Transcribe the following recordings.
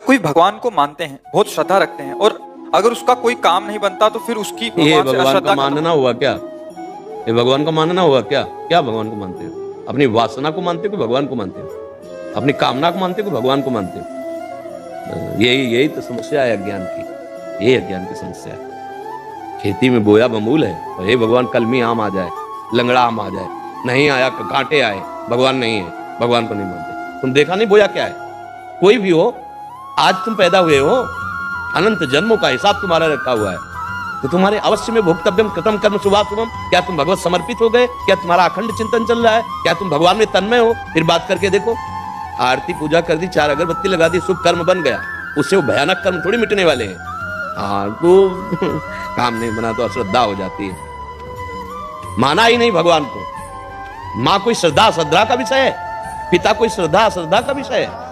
कोई भगवान को मानते हैं, बहुत श्रद्धा रखते हैं, और अगर उसका कोई काम नहीं बनता तो फिर उसकी ये भगवान से भगवान अश्रद्धा का मानना हुआ क्या? ये भगवान का मानना हुआ क्या? क्या भगवान को मानते हो? अपनी वासना को मानते हो कि भगवान को मानते हो? अपनी कामना को मानते हो कि भगवान को मानते हो? यही तो समस्या है अज्ञान की। ये अज्ञान की समस्या है। खेती में बोया बमूल है और हे भगवान कलमी आम आ जाए, लंगड़ा आम आ जाए, नहीं आया कांटे आए, भगवान नहीं है, भगवान को नहीं मानते। तुम देखा नहीं बोया क्या है? कोई भी हो, आज तुम पैदा हुए हो, अनंत जन्मों का हिसाब तुम्हारा रखा हुआ है, तो तुम्हारे अवश्य में भोक्तव्यम कृतम कर्म शुभाशुभम। क्या तुम भगवत समर्पित हो गए? क्या तुम्हारा अखंड चिंतन चल रहा है? क्या तुम भगवान में तन्मय हो? फिर बात करके देखो। आरती पूजा कर दी, 4 अगरबत्ती लगा दी, शुभ कर्म बन गया, उससे वो भयानक कर्म थोड़ी मिटने वाले हैं। हाँ तो काम नहीं बना तो अश्रद्धा हो जाती है। माना ही नहीं भगवान को। माँ कोई श्रद्धा का विषय है, पिता कोई श्रद्धा का विषय है।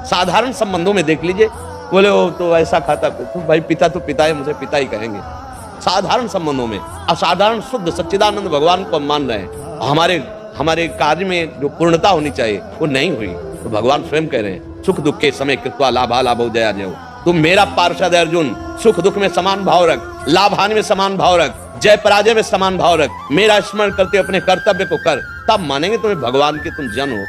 साधारण संबंधों में देख लीजिए, बोले वो तो ऐसा खाता, तो भाई पिता तो पिता है, मुझे पिता ही कहेंगे। साधारण संबंधों में असाधारण शुद्ध सच्चिदानंद भगवान को हम मान रहे हैं, हमारे कार्य में जो पूर्णता होनी चाहिए वो नहीं हुई, तो भगवान स्वयं कह रहे हैं सुख दुख के समय कृत्वा लाभा लाभो जया जयो। तुम मेरा पार्षद है अर्जुन, सुख दुख में समान भाव रख, लाभ हानि में समान भाव रख, जय पराजय में समान भाव रख, मेरा स्मरण करते अपने कर्तव्य को कर, तब मानेंगे तुम्हें भगवान के तुम जन हो।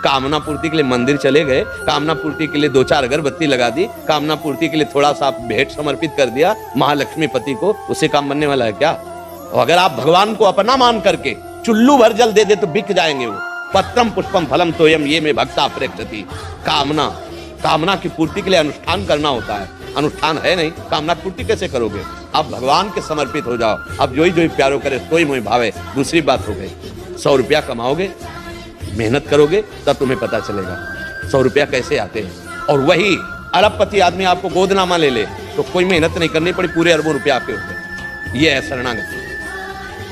कामना पूर्ति के लिए मंदिर चले गए, कामना पूर्ति के लिए 2-4 अगरबत्ती लगा दी, कामना पूर्ति के लिए थोड़ा सा भेंट समर्पित कर दिया महालक्ष्मी पति को, उससे काम बनने वाला है क्या? और अगर आप भगवान को अपना मान करके चुल्लू भर जल दे दे तो बिक जाएंगे वो। पत्रम पुष्पम फलम तोयम ये में भक्ता प्रेक्षति। कामना की पूर्ति के लिए अनुष्ठान करना होता है, अनुष्ठान है नहीं, कामना पूर्ति कैसे करोगे? आप भगवान के समर्पित हो जाओ। अब जो ही प्यारो करे सोई मोहि भावे। दूसरी बात हो गई, 100 रुपया कमाओगे, मेहनत करोगे, तब तुम्हें पता चलेगा 100 रुपया कैसे आते हैं। और वही अरबपति आदमी आपको गोदनामा ले ले तो कोई मेहनत नहीं करनी पड़ी, पूरे अरबों रुपया आपके होते। ये है शरणागति।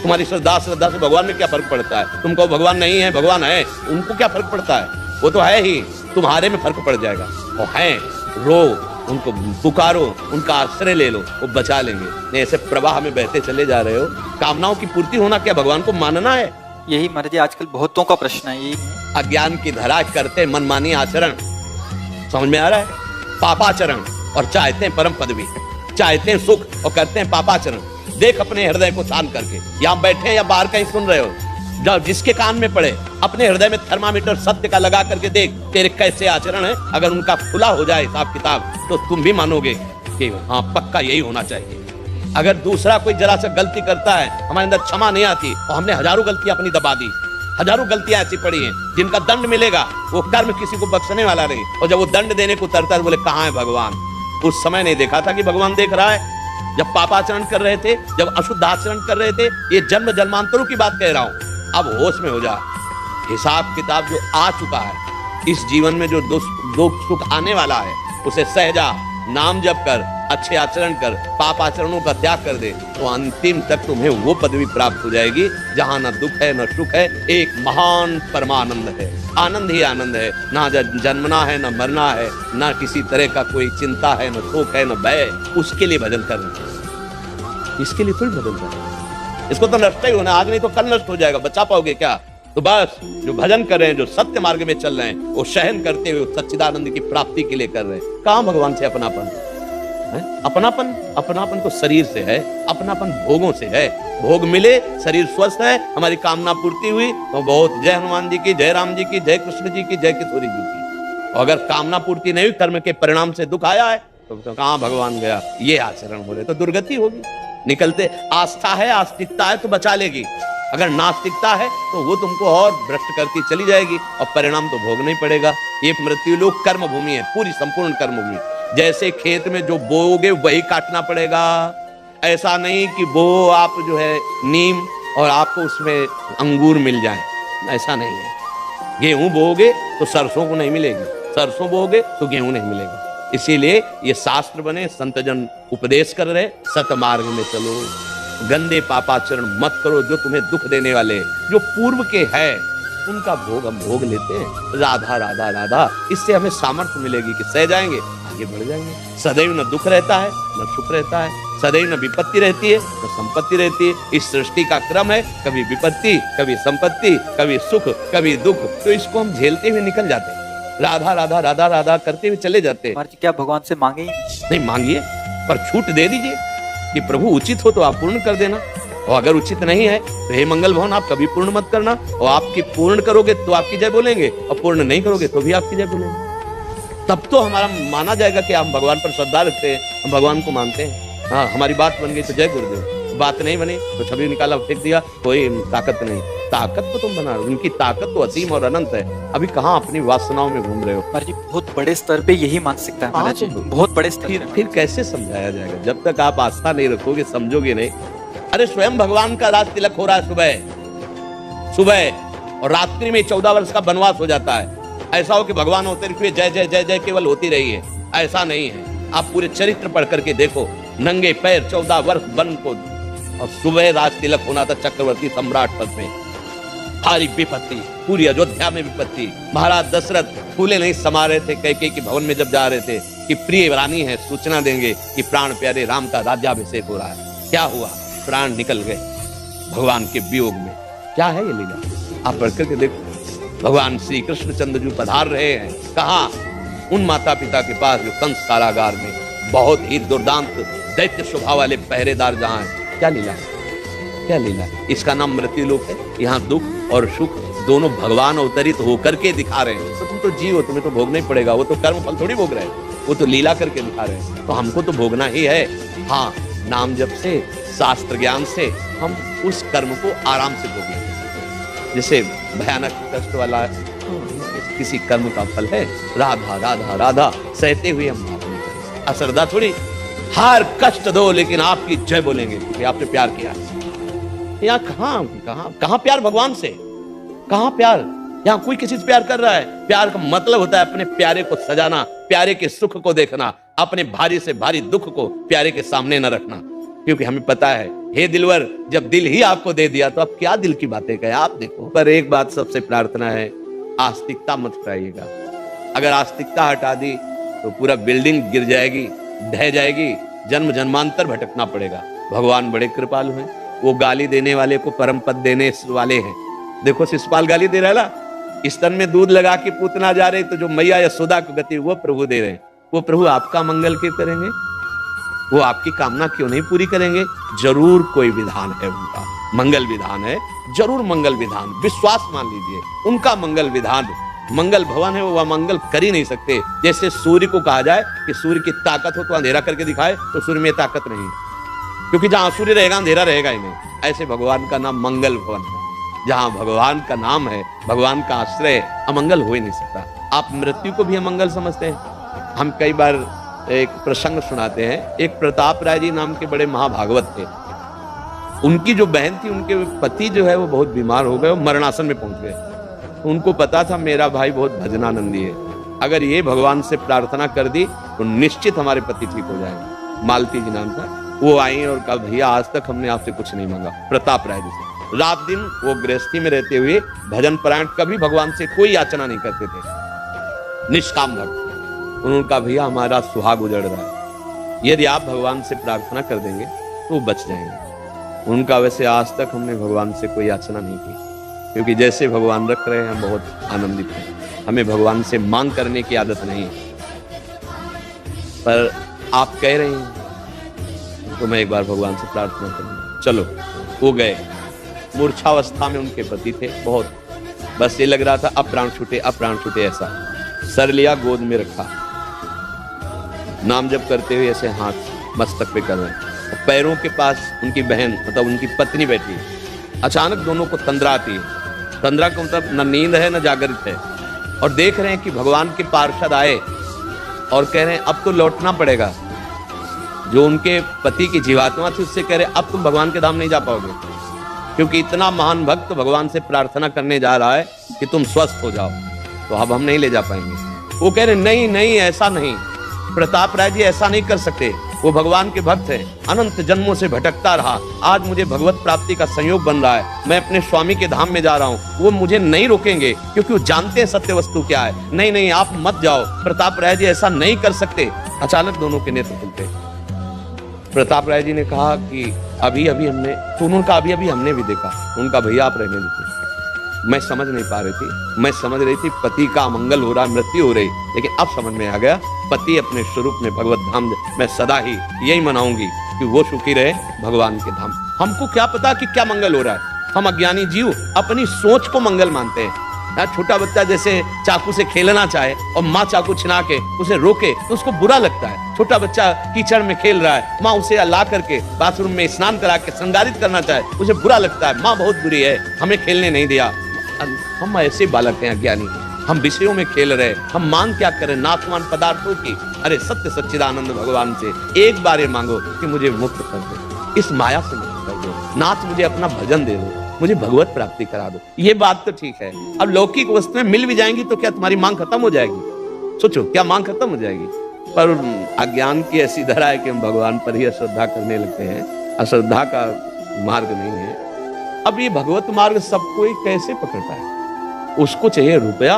तुम्हारी श्रद्धा से भगवान में क्या फर्क पड़ता है? तुम कहो भगवान नहीं है, भगवान है, उनको क्या फर्क पड़ता है? वो तो है ही, तुम्हारे में फर्क पड़ जाएगा। वो है, रो, उनको पुकारो, उनका आश्रय ले लो, वो बचा लेंगे। नहीं ऐसे प्रवाह में बहते चले जा रहे हो। कामनाओं की पूर्ति होना क्या भगवान को मानना है? यही महाराज जी आजकल बहुतों का प्रश्न है। यही अज्ञान की धरा करते मनमानी आचरण, समझ में आ रहा है? पापाचरण, और चाहते हैं परम पदवी, चाहते हैं सुख और करते हैं पापाचरण। देख अपने हृदय को शांत करके, यहाँ बैठे या बाहर कहीं सुन रहे हो, जब जिसके कान में पड़े अपने हृदय में थर्मामीटर सत्य का लगा करके देख तेरे कैसे आचरण है। अगर उनका खुला हो जाए हिसाब किताब तो तुम भी मानोगे कि हाँ पक्का यही होना चाहिए। अगर दूसरा कोई जरा सा गलती करता है, हमारे अंदर क्षमा नहीं आती, और हमने हजारों गलतियां अपनी दबा दी, हजारों गलतियां ऐसी पड़ी हैं जिनका दंड मिलेगा, वो कर्म किसी को बख्शने वाला नहीं। और जब वो दंड देने को उतरता है बोले कहाँ है भगवान? उस समय नहीं देखा था कि भगवान देख रहा है। जब पापाचरण कर रहे थे, जब अशुद्ध आचरण कर रहे थे, ये जन्म जन्मांतरों की बात कह रहा हूं। अब होश में हो जा। हिसाब किताब जो आ चुका है, इस जीवन में जो दुख सुख आने वाला है उसे सह जा, नाम जप कर, अच्छे आचरण कर, पाप आचरणों का त्याग कर दे, तो अंतिम तक तुम्हें वो पदवी प्राप्त हो जाएगी जहां न दुख है न सुख है, एक महान परमानंद है। आनंद ही आनंद है, ना जन्मना है न मरना है, ना किसी तरह का कोई चिंता है, न शोक है, न भय। उसके लिए भजन करना, इसके लिए थोड़ी भजन करना। इसको तो नष्ट ही होना, आज नहीं तो कल नष्ट हो जाएगा, बचा पाओगे क्या? तो बस जो भजन कर रहे हैं, जो सत्य मार्ग में चल रहे हैं, वो सहन करते हुए सच्चिदानंद की प्राप्ति के लिए कर रहे हैं। कहाँ भगवान से अपनापन है? अपनापन तो शरीर से है, अपनापन भोगों से है। भोग मिले, शरीर स्वस्थ है, हमारी कामना पूर्ति हुई तो बहुत। जय हनुमान जी की, जय राम जी की, जय कृष्ण जी की, जय किशोरी जी की। और अगर कामना पूर्ति नहीं हुई, कर्म के परिणाम से दुख आया है, तो कहाँ भगवान गया? ये आचरण हो रहे तो दुर्गति होगी। निकलते आस्था है, आस्तिकता है तो बचा लेगी। अगर नास्तिकता है तो वो तुमको और भ्रष्ट करती चली जाएगी और परिणाम तो भोगना ही पड़ेगा। ये मृत्यु लोक कर्म भूमि है, पूरी संपूर्ण कर्म भूमि। जैसे खेत में जो बोओगे वही काटना पड़ेगा। ऐसा नहीं कि बो आप जो है नीम और आपको उसमें अंगूर मिल जाए, ऐसा नहीं है। गेहूं बोओगे तो सरसों को नहीं मिलेगी, सरसों बोओगे तो गेहूं नहीं मिलेगी। इसीलिए ये शास्त्र बने, संतजन उपदेश कर रहे, सतमार्ग में चलो, गंदे पापाचरण मत करो जो तुम्हें दुख देने वाले। जो पूर्व के है उनका भोग हम भोग लेते हैं, राधा राधा राधा। इससे हमें सामर्थ्य मिलेगी कि सह जाएंगे, आगे बढ़ जाएंगे। सदैव न दुख रहता है न सुख रहता है, सदैव न विपत्ति रहती है न संपत्ति रहती है। इस सृष्टि का क्रम है, कभी विपत्ति, कभी संपत्ति, कभी सुख, कभी दुख। तो इसको हम झेलते हुए निकल जाते हैं। राधा राधा राधा राधा करते हुए चले जाते। महाराज जी क्या भगवान से मांगे ही नहीं मांगिए, पर छूट दे दीजिए कि प्रभु उचित हो तो आप पूर्ण कर देना, और अगर उचित नहीं है तो हे मंगल भवन आप कभी पूर्ण मत करना, और आपकी पूर्ण करोगे तो आपकी जय बोलेंगे, और पूर्ण नहीं करोगे तो भी आपकी जय बोलेंगे। तब तो हमारा माना जाएगा कि हम भगवान पर श्रद्धा रखते हैं, हम भगवान को मानते हैं। हाँ, हमारी बात बन गई तो जय गुरुदेव, बात नहीं बनी तो छवि निकाला फेंक दिया, कोई ताकत नहीं। ताकत तो तुम बना रहे हो, उनकी ताकत तो असीम और अनंत है। अभी कहाँ अपनी वासनाओं में घूम रहे हो। महाराज जी बहुत बड़े स्तर पे यही मानसिकता है महाराज जी, हाँ, तो बहुत बड़े स्तर पे। फिर कैसे समझाया जाएगा जब तक आप आस्था नहीं रखोगे, समझोगे नहीं। अरे स्वयं भगवान का राज तिलक हो रहा है सुबह सुबह, और रात्रि में 14 वर्ष का वनवास हो जाता है। ऐसा हो कि भगवान होते हुए जय जय जय जय केवल होती रही है, ऐसा नहीं है। आप पूरे चरित्र पढ़ करके देखो, नंगे पैर 14 वर्ष वन को, और सुबह राज तिलक होना था चक्रवर्ती सम्राट पद में। भारी विपत्ति, पूरी अयोध्या में विपत्ति। महाराज दशरथ फूले नहीं समा रहे थे कैकेयी के भवन में जब जा रहे थे कि प्रिय रानी है, सूचना देंगे कि प्राण प्यारे राम का राज्याभिषेक हो रहा है। क्या हुआ? प्राण निकल गए भगवान के वियोग में। क्या है ये लीला? आप पढ़ करके देखो। भगवान श्री कृष्णचंद्र जी पधार रहे हैं कहा? उन माता पिता के पास जो कंस कारागार में बहुत ही दुर्दांत दैत्य स्वभाव वाले पहरेदार जहां है। क्या लीला है? क्या लीला है? इसका नाम मृत्युलोक है। यहाँ दुख और सुख दोनों भगवान अवतरित होकर के दिखा रहे हैं। तो तुम तो जीव हो, तुम्हें तो भोगना ही पड़ेगा। वो तो कर्म फल थोड़ी भोग रहे हैं, वो तो लीला करके दिखा रहे हैं। तो हमको तो भोगना ही है। हाँ, नाम जप से, शास्त्र ज्ञान से हम उस कर्म को आराम से भोग लेते हैं। जैसे भयानक कष्ट वाला किसी कर्म का फल है, राधा राधा राधा सहते हुए हम असरदा थोड़ी, हर कष्ट दो लेकिन आपकी जय बोलेंगे क्योंकि आपने प्यार किया। यहाँ कहाँ प्यार भगवान से? कहाँ प्यार? यहाँ कोई किसी से प्यार कर रहा है? प्यार का मतलब होता है अपने प्यारे को सजाना, प्यारे के सुख को देखना, अपने भारी से भारी दुख को प्यारे के सामने न रखना। क्योंकि हमें पता है, हे दिलवर, जब दिल ही आपको दे दिया तो आप क्या दिल की बातें कहें। आप देखो, पर एक बात सबसे प्रार्थना है, आस्तिकता मत हटाइएगा। अगर आस्तिकता हटा दी तो पूरा बिल्डिंग गिर जाएगी, ढह जाएगी, जन्म जन्मांतर भटकना पड़ेगा। भगवान बड़े कृपालु हैं। वो गाली देने वाले को परम पद देने वाले हैं। देखो शिशुपाल गाली दे रहा है ना, स्तन में दूध लगा के पूतना जा रहे, तो जो मैया यशोदा को गति वो प्रभु दे रहे हैं। वो प्रभु आपका मंगल क्यों करेंगे? वो आपकी कामना क्यों नहीं पूरी करेंगे? जरूर कोई विधान है उनका, मंगल विधान है, जरूर मंगल विधान। विश्वास मान लीजिए, उनका मंगल विधान, मंगल भवन है, वो मंगल कर ही नहीं सकते। जैसे सूर्य को कहा जाए कि सूर्य की ताकत हो तो अंधेरा करके दिखाए, तो सूर्य में ताकत नहीं है, क्योंकि जहां सूर्य रहेगा अंधेरा रहेगा ही नहीं। ऐसे भगवान का नाम मंगल भवन है। जहां भगवान का नाम है, भगवान का आश्रय है, अमंगल हो ही नहीं सकता। आप मृत्यु को भी अमंगल समझते हैं। हम कई बार एक प्रसंग सुनाते हैं। एक प्रताप राय जी नाम के बड़े महाभागवत थे। उनकी जो बहन थी, उनके पति जो है वो बहुत बीमार हो गए, वो मरणासन में पहुंच गए। तो उनको पता था मेरा भाई बहुत भजनानंदी है, अगर ये भगवान से प्रार्थना कर दी तो निश्चित हमारे पति ठीक हो जाएंगे। मालती जी नाम था। वो आई और कहा, भैया आज तक हमने आपसे कुछ नहीं मांगा। प्रताप राय जी से रात दिन वो गृहस्थी में रहते हुए भजन परायण, कभी भगवान से कोई याचना नहीं करते थे, निष्काम भक्त। उन्होंने कहा, भैया हमारा सुहाग उजड़ रहा है, यदि आप भगवान से प्रार्थना कर देंगे तो वो बच जाएंगे। उनका वैसे आज तक हमने भगवान से कोई याचना नहीं की, क्योंकि जैसे भगवान रख रहे हैं हम बहुत आनंदित हैं। हमें भगवान से मांग करने की आदत नहीं है। पर आप कह रहे हैं तो मैं एक बार भगवान से प्रार्थना करूंगा। चलो, वो गए। मूर्छावस्था में उनके पति थे बहुत, बस ये लग रहा था अब प्राण छूटे, अब प्राण छूटे। ऐसा सर लिया, गोद में रखा, नाम जप करते हुए ऐसे हाथ मस्तक पे कर रहे हैं। पैरों के पास उनकी बहन, मतलब उनकी पत्नी बैठी है। अचानक दोनों को तंद्रा आती है। तंद्रा का मतलब न नींद है न जागृत है, और देख रहे हैं कि भगवान के पार्षद आए और कह रहे हैं अब तो लौटना पड़ेगा। जो उनके पति की जीवात्मा थी उससे कह रहे अब तुम भगवान के धाम नहीं जा पाओगे, क्योंकि इतना महान भक्त भगवान से प्रार्थना करने जा रहा है कि तुम स्वस्थ हो जाओ, तो अब हम नहीं ले जा पाएंगे। वो कह रहे नहीं नहीं, ऐसा नहीं, प्रताप राय जी ऐसा नहीं कर सकते। वो भगवान के भक्त हैं, अनंत जन्मों से भटकता रहा, आज मुझे भगवत प्राप्ति का संयोग बन रहा है। मैं अपने स्वामी के धाम में जा रहा हूँ, वो मुझे नहीं रोकेंगे क्योंकि वो जानते हैं सत्य वस्तु क्या है। नहीं नहीं, आप मत जाओ, प्रताप राय जी ऐसा नहीं कर सकते। अचानक दोनों के नेत्र खुलते। प्रताप राय जी ने कहा कि अभी अभी हमने, तो उन्होंने कहा अभी अभी हमने भी देखा। उनका भैया आप रहने दीजिए, मैं समझ नहीं पा रही थी। मैं समझ रही थी पति का अमंगल हो रहा, मृत्यु हो रही, लेकिन अब समझ में आ गया पति अपने स्वरूप में भगवत धाम, मैं सदा ही यही मनाऊंगी कि वो सुखी रहे भगवान के धाम। हमको क्या पता कि क्या मंगल हो रहा है। हम अज्ञानी जीव अपनी सोच को मंगल मानते हैं। छोटा बच्चा जैसे चाकू से खेलना चाहे और माँ चाकू छिना के उसे रोके तो उसको बुरा लगता है। छोटा बच्चा कीचड़ में खेल रहा है, माँ उसे ला करके बाथरूम में स्नान करा के श्रृंगारित करना चाहे, उसे बुरा लगता है, माँ बहुत बुरी है, हमें खेलने नहीं दिया। हम ऐसे बालक हैं अज्ञानी, हम विषयों में खेल रहे, हम मांग क्या करें नाथवान पदार्थों की। अरे सत्य सच्चिदानंद भगवान से एक बार ये मांगो कि मुझे मुक्त कर दो, इस माया से मुक्त कर दो, नाथ मुझे अपना भजन दे दो, मुझे भगवत प्राप्ति करा दो। ये बात तो ठीक है। अब लौकिक वस्तुएं मिल भी जाएंगी तो क्या तुम्हारी मांग खत्म हो जाएगी? सोचो, क्या मांग खत्म हो जाएगी? पर अज्ञान की ऐसी धरा है कि हम भगवान पर ही अश्रद्धा करने लगते हैं। अश्रद्धा का मार्ग नहीं है। अब ये भगवत मार्ग सब कोई कैसे पकड़ पाए? उसको चाहिए रुपया,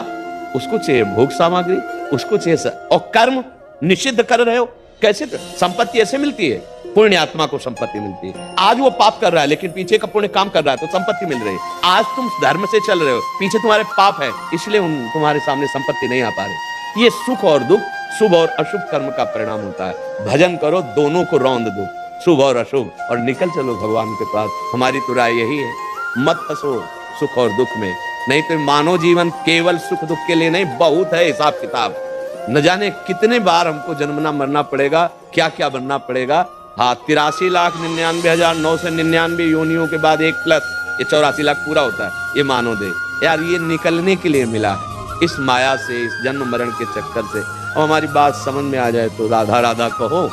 उसको चाहिए भोग सामग्री, उसको चाहिए और कर्म निषिद्ध कर रहे हो। कैसे संपत्ति ऐसे मिलती है? पुण्य आत्मा को संपत्ति मिलती है। आज वो पाप कर रहा है लेकिन पीछे का पुण्य काम कर रहा है तो संपत्ति मिल रही है। आज तुम धर्म से चल रहे हो, पीछे तुम्हारे पाप है, इसलिए तुम्हारे सामने संपत्ति नहीं आ पा रही। ये सुख और दुख, शुभ और अशुभ कर्म का परिणाम होता है। भजन करो, दोनों को रौंद दो, शुभ और अशुभ, और निकल चलो भगवान के पास। हमारी तो राय यही है, मत फंसो सुख और दुख में। नहीं तो मानव जीवन केवल सुख दुख के लिए नहीं, बहुत है हिसाब किताब। न जाने कितने बार हमको जन्मना मरना पड़ेगा, क्या क्या बनना पड़ेगा। हाँ, 83,99,999 योनियों के बाद एक प्लस ये 84 लाख पूरा होता है, ये मानो दे यार। ये निकलने के लिए मिला है इस माया से, इस जन्म मरण के चक्कर से। और हमारी बात समझ में आ जाए तो राधा राधा कहो,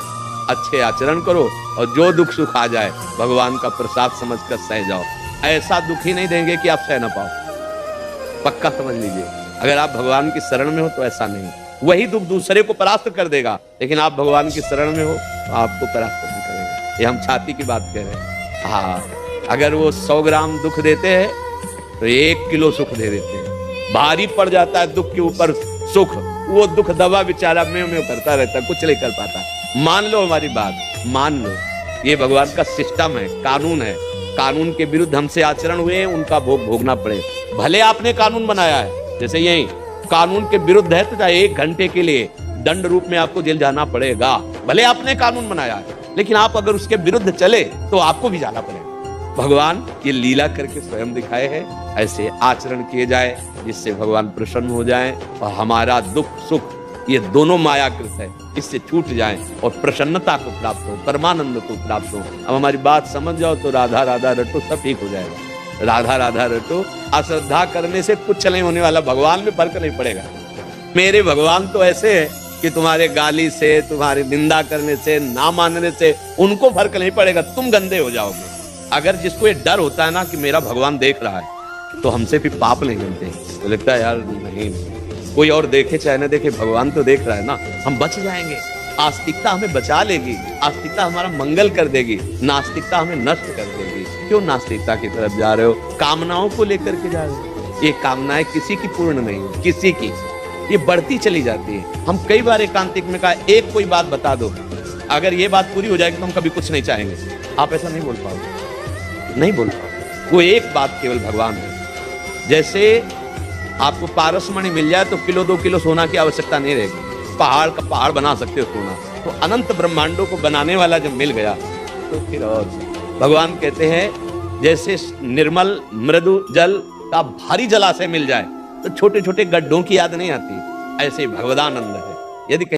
अच्छे आचरण करो, और जो दुख सुख आ जाए भगवान का प्रसाद समझकर सह जाओ। ऐसा दुख ही नहीं देंगे कि आप सह ना पाओ, पक्का समझ लीजिए। अगर आप भगवान की शरण में हो तो ऐसा नहीं, वही दुख दूसरे को परास्त कर देगा, लेकिन आप भगवान की शरण में हो तो आपको परास्त नहीं करेगा। ये हम छाती की बात कह रहे हैं। हाँ, अगर वो 100 ग्राम दुख देते हैं तो 1 किलो सुख दे देते हैं। भारी पड़ जाता है दुख के ऊपर सुख, वो दुख दबा बेचारा में करता रहता, कुछ नहीं कर पाता। मान लो हमारी बात, मान लो ये भगवान का सिस्टम है, कानून है। कानून के विरुद्ध हमसे आचरण हुए, उनका भोग भोगना पड़े। भले आपने कानून बनाया है, जैसे यही कानून के विरुद्ध है तो 1 घंटे के लिए दंड रूप में आपको जेल जाना पड़ेगा। भले आपने कानून बनाया है, लेकिन आप अगर उसके विरुद्ध चले तो आपको भी जाना पड़ेगा। भगवान ये लीला करके स्वयं दिखाए हैं, ऐसे आचरण किए जाए जिससे भगवान प्रसन्न हो जाए और हमारा दुख सुख ये दोनों मायाकृत है, इससे छूट जाए और प्रसन्नता को प्राप्त हो, परमानंद को प्राप्त हो। अब हमारी बात समझ जाओ तो राधा राधा रटो, सब ठीक हो जाएगा। राधा राधा रटो, अश्रद्धा करने से कुछ नहीं होने वाला, भगवान में फर्क नहीं पड़ेगा। मेरे भगवान तो ऐसे है कि तुम्हारे गाली से, तुम्हारी निंदा करने से, ना मानने से उनको फर्क नहीं पड़ेगा, तुम गंदे हो जाओगे। अगर जिसको ये डर होता है ना कि मेरा भगवान देख रहा है, तो हमसे भी पाप नहीं बनते, तो लगता है यार नहीं, कोई और देखे चाहे ना देखे, भगवान तो देख रहा है ना, हम बच जाएंगे। आस्तिकता हमें बचा लेगी, आस्तिकता हमारा मंगल कर देगी, नास्तिकता हमें नष्ट कर देगी। क्यों नास्तिकता की तरफ जा रहे हो? कामनाओं को लेकर के जा रहे हो। ये कामनाएं किसी की पूर्ण नहीं, किसी की, ये बढ़ती चली जाती है। हम कई बार एकांतिक में कहा, एक कोई बात बता दो, अगर ये बात पूरी हो जाएगी तो हम कभी कुछ नहीं चाहेंगे। आप ऐसा नहीं बोल पाओगे, नहीं बोल पाओगे। वो एक बात केवल भगवान है। जैसे आपको पारसमणि मिल जाए तो किलो 2 किलो सोना की आवश्यकता नहीं रहेगी, पहाड़ का पहाड़ बना सकते हो सोना। तो अनंत ब्रह्मांडों को बनाने वाला जब मिल गया तो फिर और भगवान कहते हैं जैसे निर्मल मृदु जल का भारी जलाशय मिल जाए तो छोटे छोटे गड्ढों की याद नहीं आती, ऐसे भगवदानंद है। यदि